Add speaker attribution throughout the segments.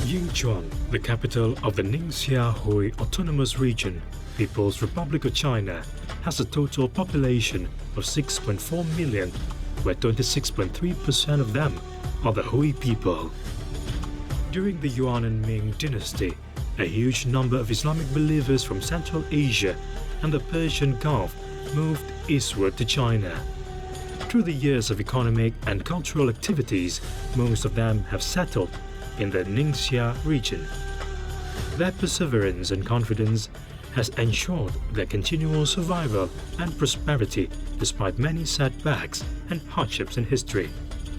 Speaker 1: Yinchuan, the capital of the Ningxia Hui Autonomous Region, People's Republic of China, has a total population of 6.4 million, where 26.3% of them are the Hui people. During the Yuan and Ming Dynasty, a huge number of Islamic believers from Central Asia and the Persian Gulf moved eastward to China. Through the years of economic and cultural activities, most of them have settled in the Ningxia region. Their perseverance and confidence has ensured their continual survival and prosperity despite many setbacks and hardships in history.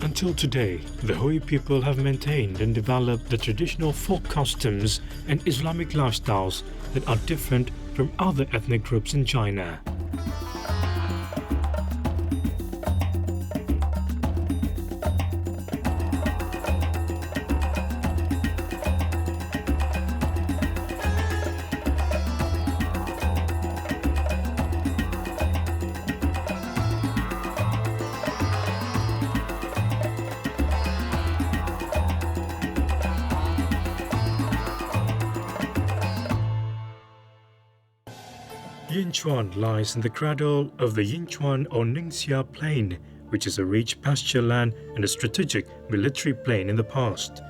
Speaker 1: Until today, the Hui people have maintained and developed the traditional folk customs and Islamic lifestyles that are different from other ethnic groups in China. Yinchuan lies in the cradle of the Yinchuan or Ningxia plain, which is a rich pasture land and a strategic military plain in the past.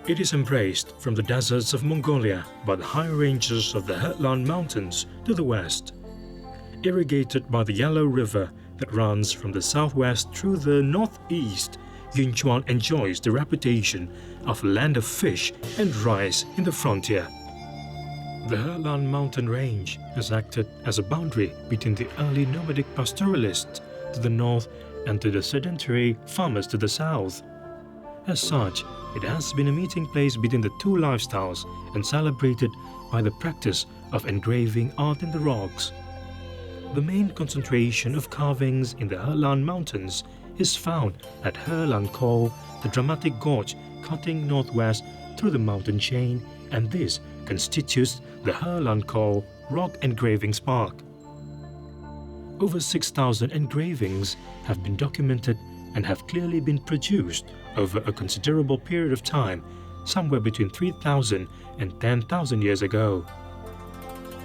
Speaker 1: It is embraced from the deserts of Mongolia by the high ranges of the Helan Mountains to the west. Irrigated by the Yellow River that runs from the southwest through the northeast, Yinchuan enjoys the reputation of a land of fish and rice in the frontier. The Helan Mountain range has acted as a boundary between the early nomadic pastoralists to the north and to the sedentary farmers to the south. As such, it has been a meeting place between the two lifestyles and celebrated by the practice of engraving art in the rocks. The main concentration of carvings in the Helan Mountains is found at Helan Col, the dramatic gorge cutting northwest through the mountain chain, and this constitutes the Helan Col Rock Engravings Park. Over 6,000 engravings have been documented and have clearly been produced over a considerable period of time, somewhere between 3,000 and 10,000 years ago.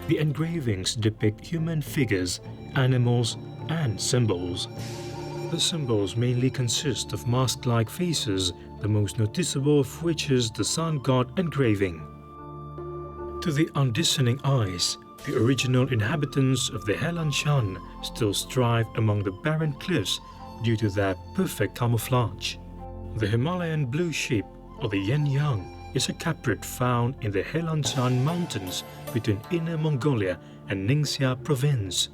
Speaker 1: The engravings depict human figures, animals, and symbols. The symbols mainly consist of mask-like faces, the most noticeable of which is the sun god engraving. To the undiscerning eyes, the original inhabitants of the Helan Shan still strive among the barren cliffs due to their perfect camouflage. The Himalayan blue sheep, or the Yang, is a caprid found in the Helan Shan Mountains between Inner Mongolia and Ningxia province.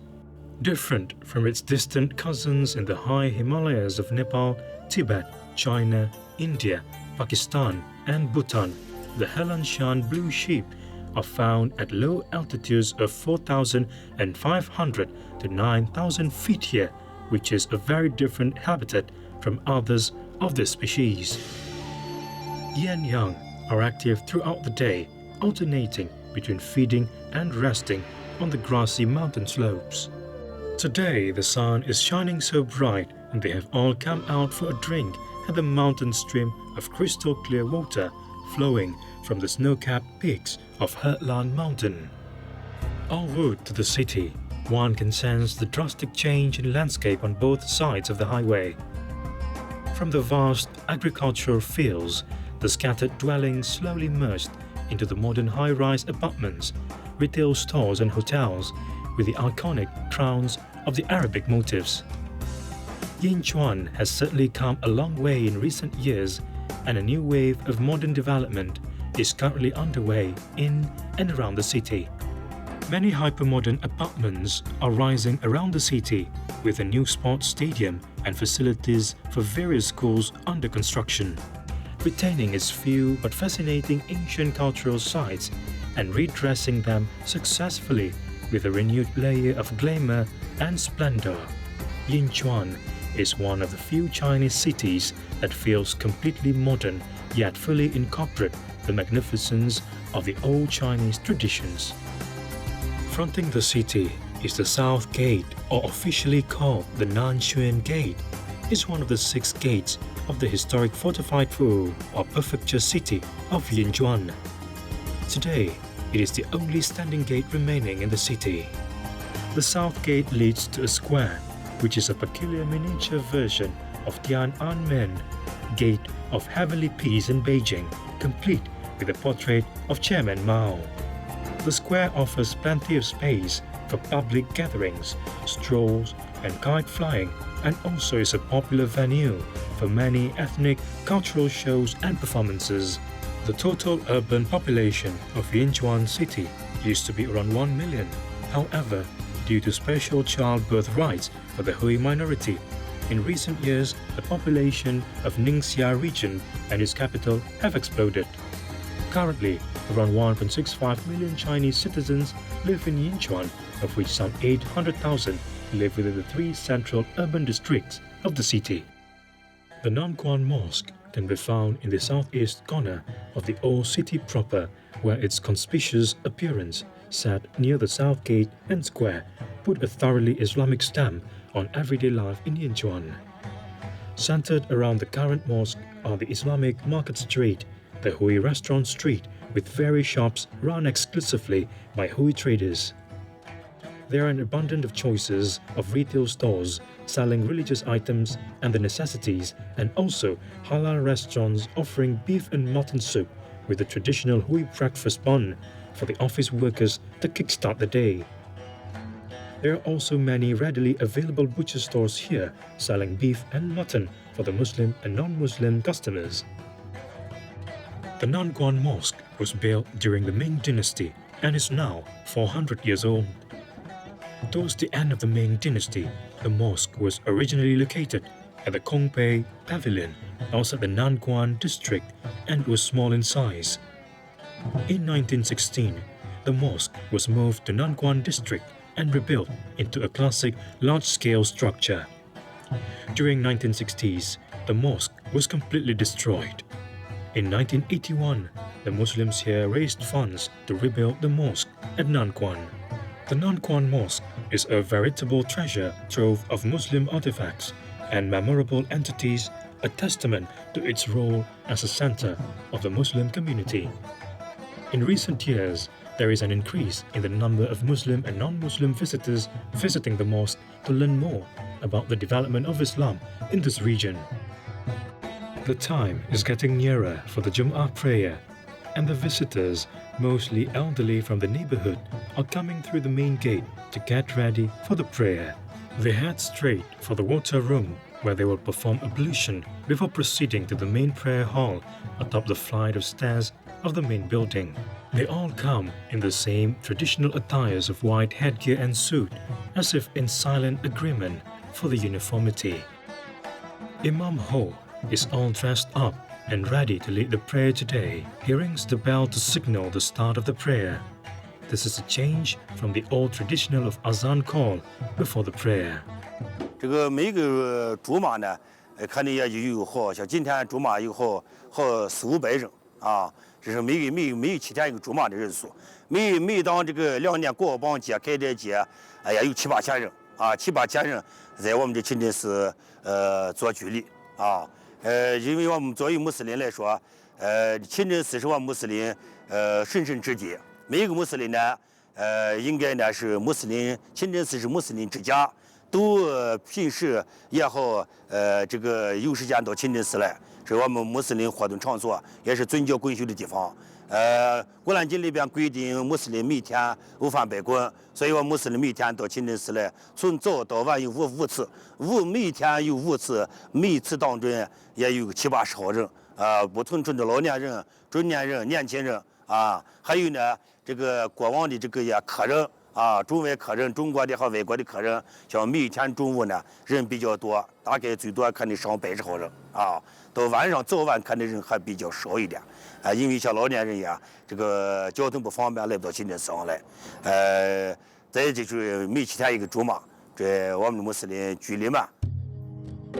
Speaker 1: Different from its distant cousins in the high Himalayas of Nepal, Tibet, China, India, Pakistan, and Bhutan, the Helan Shan blue sheep are found at low altitudes of 4,500 to 9,000 feet here, which is a very different habitat from others of this species. Yang are active throughout the day, alternating between feeding and resting on the grassy mountain slopes. Today, the sun is shining so bright and they have all come out for a drink at the mountain stream of crystal clear water flowing from the snow-capped peaks of Helan Mountain. En route to the city, one can sense the drastic change in landscape on both sides of the highway. From the vast agricultural fields, the scattered dwellings slowly merged into the modern high-rise apartments, retail stores and hotels with the iconic crowns of the Arabic motifs. Yinchuan has certainly come a long way in recent years, and a new wave of modern development is currently underway in and around the city. Many hypermodern apartments are rising around the city, with a new sports stadium and facilities for various schools under construction. Retaining its few but fascinating ancient cultural sites and redressing them successfully with a renewed layer of glamour and splendor, Yinchuan is one of the few Chinese cities that feels completely modern yet fully incorporate the magnificence of the old Chinese traditions. Fronting the city is the South Gate, or officially called the Nanguan Gate. It's one of the 6 gates of the historic fortified Fu or prefecture city of Yinchuan. Today, it is the only standing gate remaining in the city. The south gate leads to a square, which is a peculiar miniature version of Tiananmen Gate of Heavenly Peace in Beijing, complete with a portrait of Chairman Mao. The square offers plenty of space for public gatherings, strolls, and kite flying, and also is a popular venue for many ethnic, cultural shows and performances. The total urban population of Yinchuan city used to be around 1 million. However, due to special childbirth rights for the Hui minority, in recent years, the population of Ningxia region and its capital have exploded. Currently, around 1.65 million Chinese citizens live in Yinchuan, of which some 800,000 live within the 3 central urban districts of the city. The Nanguan Mosque can be found in the southeast corner of the old city proper, where its conspicuous appearance, set near the south gate and square, put a thoroughly Islamic stamp on everyday life in Yinchuan. Centered around the current mosque are the Islamic Market Street, the Hui Restaurant Street, with various shops run exclusively by Hui traders. There are an abundance of choices of retail stores selling religious items and the necessities, and also halal restaurants offering beef and mutton soup with the traditional Hui breakfast bun for the office workers to kickstart the day. There are also many readily available butcher stores here selling beef and mutton for the Muslim and non-Muslim customers. The Nanguan Mosque was built during the Ming Dynasty and is now 400 years old. Towards the end of the Ming Dynasty, the mosque was originally located at the Kongbei Pavilion outside the Nanguan district and was small in size. In 1916, the mosque was moved to Nanguan district and rebuilt into a classic large-scale structure. During 1960s, the mosque was completely destroyed. In 1981, the Muslims here raised funds to rebuild the mosque at Nanguan. The Nanguan Mosque is a veritable treasure trove of Muslim artifacts and memorable entities, a testament to its role as a center of the Muslim community. In recent years, there is an increase in the number of Muslim and non-Muslim visitors visiting the mosque to learn more about the development of Islam in this region. The time is getting nearer for the Jum'ah prayer, and the visitors, mostly elderly from the neighborhood, are coming through the main gate to get ready for the prayer. They head straight for the water room, where they will perform ablution before proceeding to the main prayer hall atop the flight of stairs of the main building. They all come in the same traditional attires of white headgear and suit, as if in silent agreement for the uniformity. Imam Ho is all dressed up and ready to lead the prayer today. He rings the bell to signal the start of the prayer. This is a change from the old traditional of azan call before the prayer.
Speaker 2: 这个每个竹马呢，看的也就有好，像今天竹马有好400-500人啊，这是每7天一个竹马的人数。每当这个2年过邦节、开斋节，哎呀，有7-8千人啊，7-8千人在我们的清真寺做居礼啊。因为我们作为穆斯林来说，清真寺是我们穆斯林神圣之地。每一个穆斯林呢，应该呢是穆斯林清真寺是穆斯林之家，都平时也好，这个有时间到清真寺来，是我们穆斯林活动场所，也是宗教规矩的地方。古兰经里边规定穆斯林每天午饭拜滚，所以我穆斯林每天到清真寺来，从早到晚有五次，每天有5次，每一次当中也有7-80号人，不同种的老年人、中年人、年轻人啊，还有呢这个过往的这个客人啊，中外客人、中国的和外国的客人，像每天中午呢人比较多，大概最多看的上100号人啊，到晚上早晚看的人还比较少一点。因为像老年人呀，这个交通不方便，来不到清真寺上来。再就是每7天一个竹马，这我们的穆斯林居礼嘛。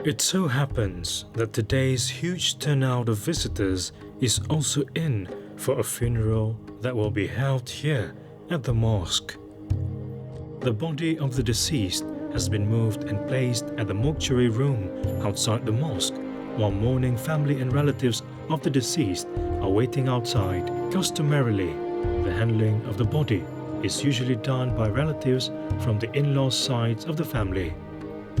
Speaker 1: It so happens that today's huge turnout of visitors is also in for a funeral that will be held here at the mosque. The body of the deceased has been moved and placed at the mortuary room outside the mosque, while mourning family and relatives of the deceased are waiting outside. Customarily, the handling of the body is usually done by relatives from the in-law sides of the family.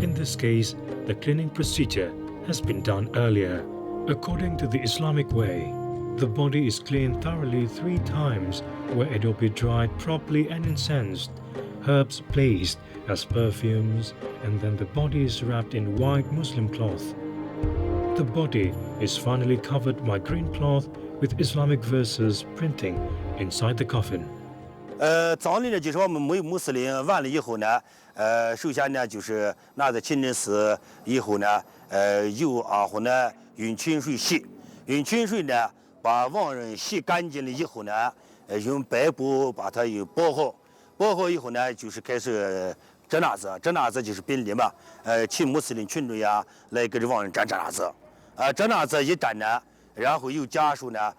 Speaker 1: In this case, the cleaning procedure has been done earlier. According to the Islamic way, the body is cleaned thoroughly 3 times, where it will be dried properly and incensed, herbs placed as perfumes, and then the body is wrapped in white Muslim cloth. The body is finally covered by green cloth with Islamic verses printing inside the coffin.
Speaker 2: 葬礼呢，就是我们每穆斯林完了以后呢，首先呢就是拿着清真寺以后呢，由阿訇呢用清水洗，用清水呢把亡人洗干净了以后呢，用白布把它又包好，包好以后呢，就是开始扎衲子，扎衲子就是宾礼嘛，请穆斯林群众呀来给这亡人扎衲子，扎衲子一扎呢，然后由家属呢，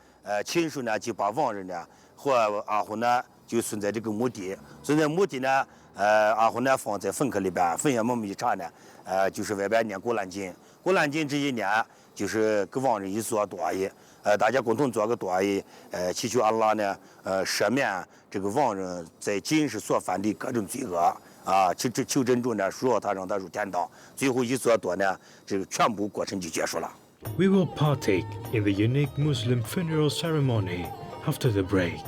Speaker 2: 亲属呢就把亡人呢和阿訇呢。就存在这个墓地，存在墓地呢，阿訇呢放在坟坑里边，坟上我们一查呢，就是外边念古兰经，古兰经这一年就是给亡人一做多义，大家共同做个多义，祈求阿拉呢，赦免这个亡人在今世所犯的各种罪恶，求真主呢赎他，让他入天堂，最后一做多呢，这个全部过程就结束了。
Speaker 1: We will partake in the unique Muslim funeral ceremony after the break.